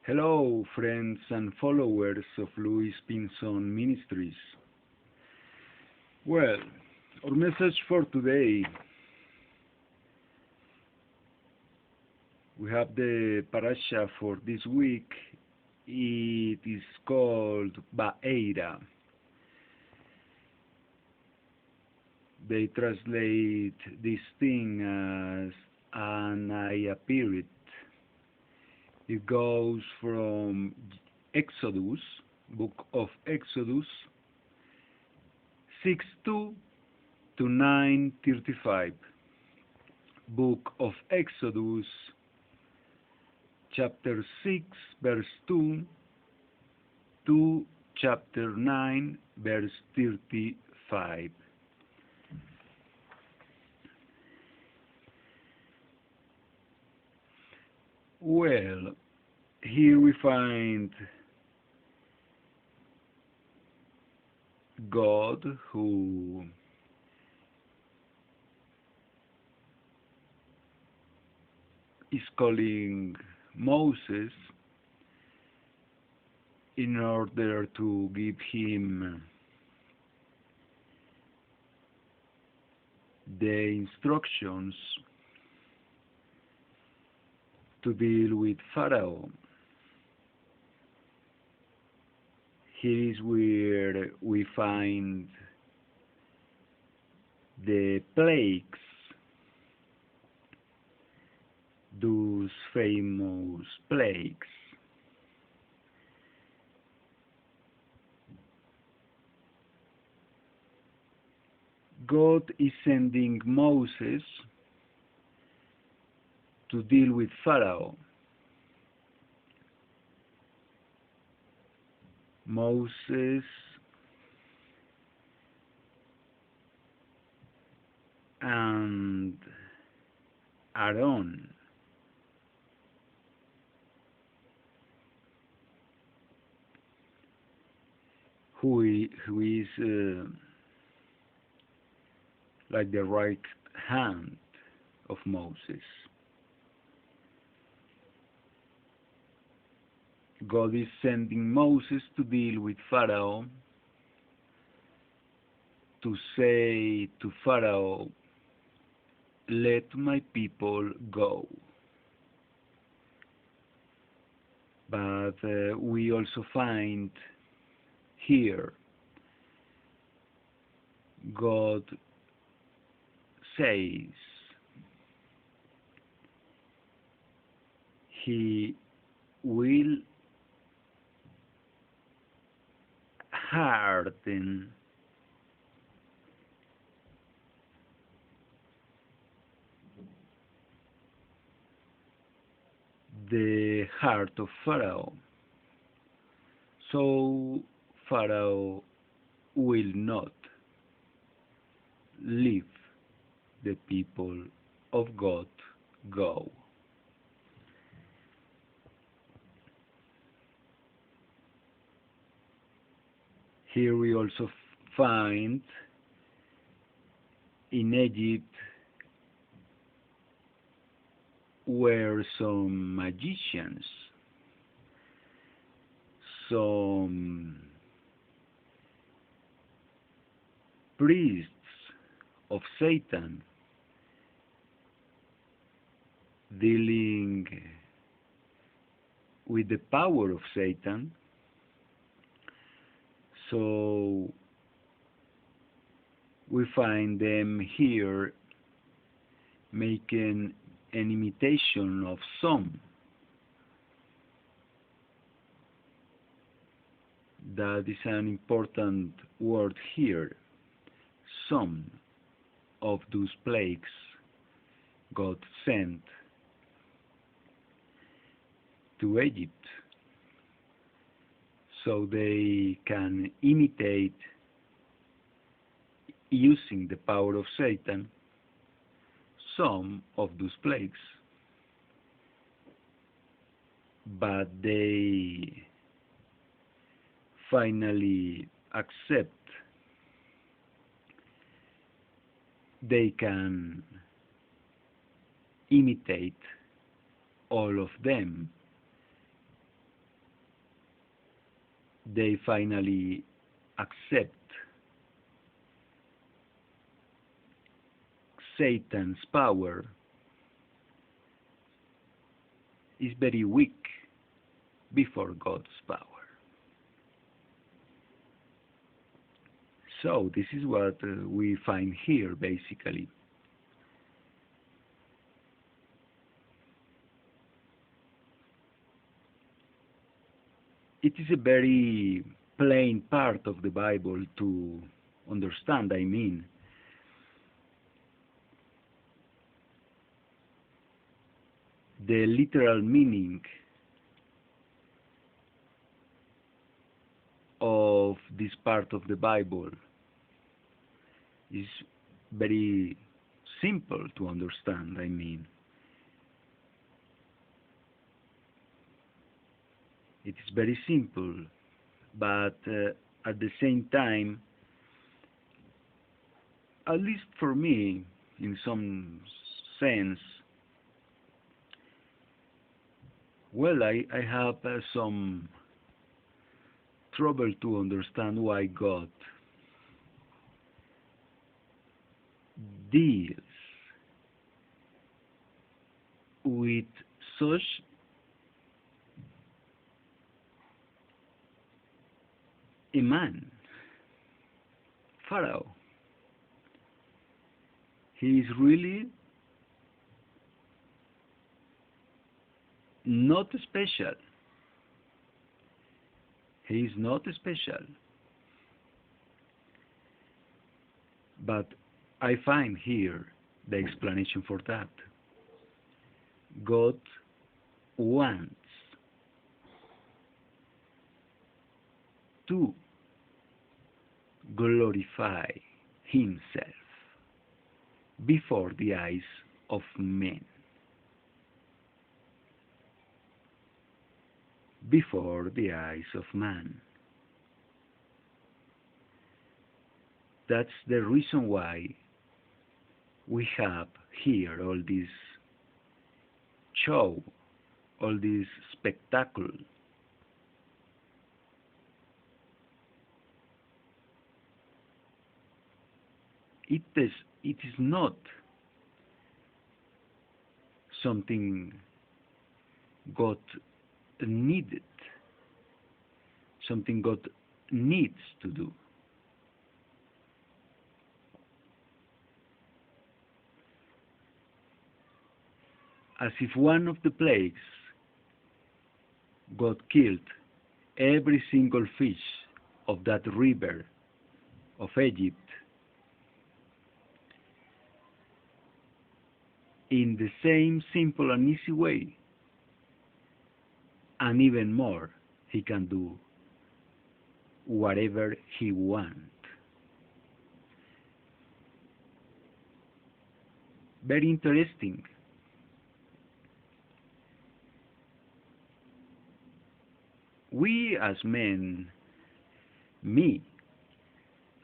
Hello, friends and followers of Pinzon Ministries. Well, our message for today, we have the Parashat for this week. It is called Ba'eira. They translate this thing as "and I appeared." It goes from Exodus, book of Exodus, 6:2 to 9:35. Book of Exodus, chapter 6, verse 2 to chapter 9, verse 35. Well, here we find God who is calling Moses in order to give him the instructions to deal with Pharaoh. Here is where we find the plagues, those famous plagues. God is sending Moses to deal with Pharaoh. Moses and Aaron who is like the right hand of Moses. God is sending Moses to deal with Pharaoh, to say to Pharaoh, "Let my people go." But we also find here God says He will harden the heart of Pharaoh, so Pharaoh will not leave the people of God go. Here we also find in Egypt were some magicians, some priests of Satan dealing with the power of Satan. So we find them here making an imitation of some. That is an important word here. Some of those plagues God sent to Egypt so they can imitate, using the power of Satan, some of those plagues. But they finally accept they can imitate all of them they finally accept Satan's power is very weak before God's power. So this is what we find here basically. It is a very plain part of the Bible to understand, I mean. The literal meaning of this part of the Bible is very simple to understand, I mean. It is very simple, but at the same time, at least for me, in some sense, well, I have some trouble to understand why God deals with such a man, Pharaoh. He is really not special. He is not special. But I find here the explanation for that. God wants to glorify himself before the eyes of men, before the eyes of man. That's the reason why we have here all this show, all this spectacle. It is not something God needed, something God needs to do. As if one of the plagues, God killed every single fish of that river of Egypt in the same simple and easy way, and even more, he can do whatever he wants. Very interesting. We as men,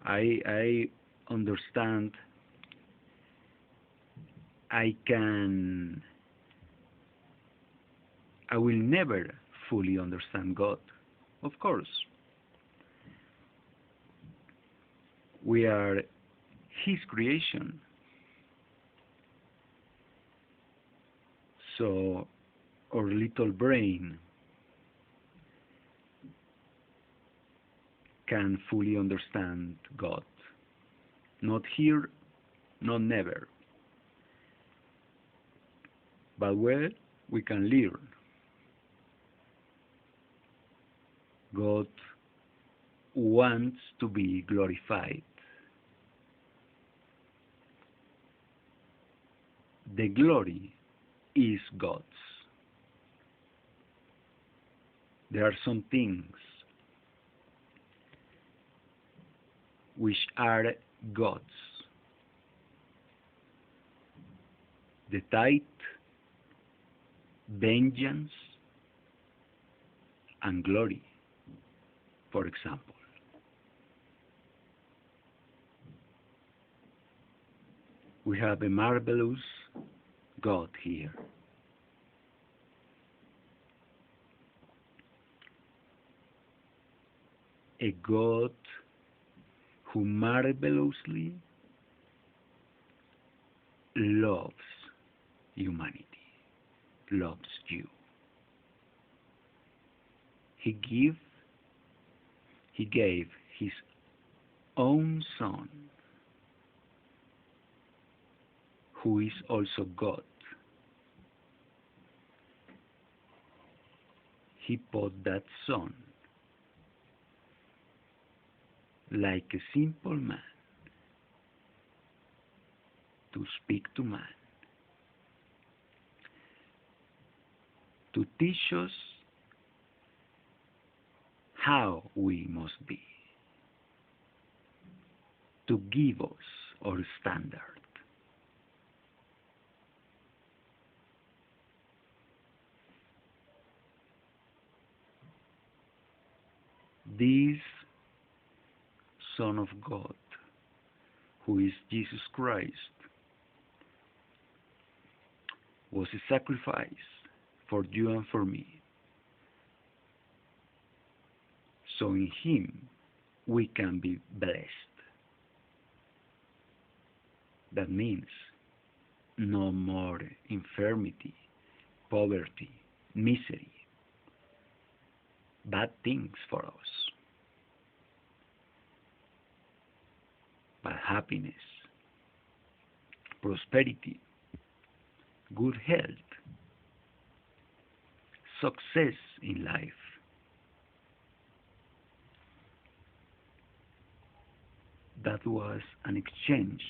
I understand, I will never fully understand God, of course. We are his creation. So our little brain can fully understand God. Not here, not never. But well, we can learn. God wants to be glorified. The glory is God's. There are some things which are God's. The tithe, vengeance, and glory, for example. We have a marvelous God here. a God who marvelously loves humanity, loves you. He gave his own Son, who is also God. He put that Son like a simple man to speak to man, to teach us how we must be, to give us our standard. This Son of God, who is Jesus Christ, was a sacrifice for you and for me. So in him we can be blessed. That means no more infirmity, poverty, misery, bad things for us, but happiness, prosperity, good health, success in life. That was an exchange.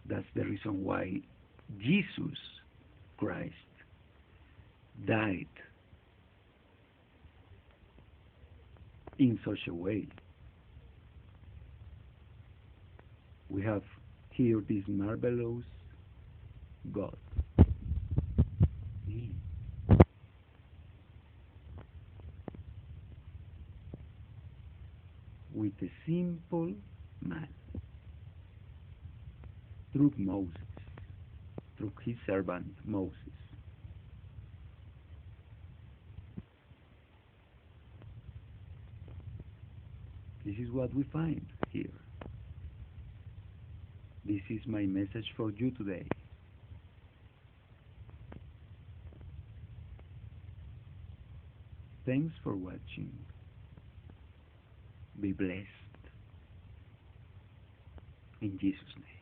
That's the reason why Jesus Christ died in such a way. We have here this marvelous God. He with a simple man through Moses, through his servant Moses. This is what we find here. This is my message for you today. Thanks for watching. Be blessed. In Jesus' name.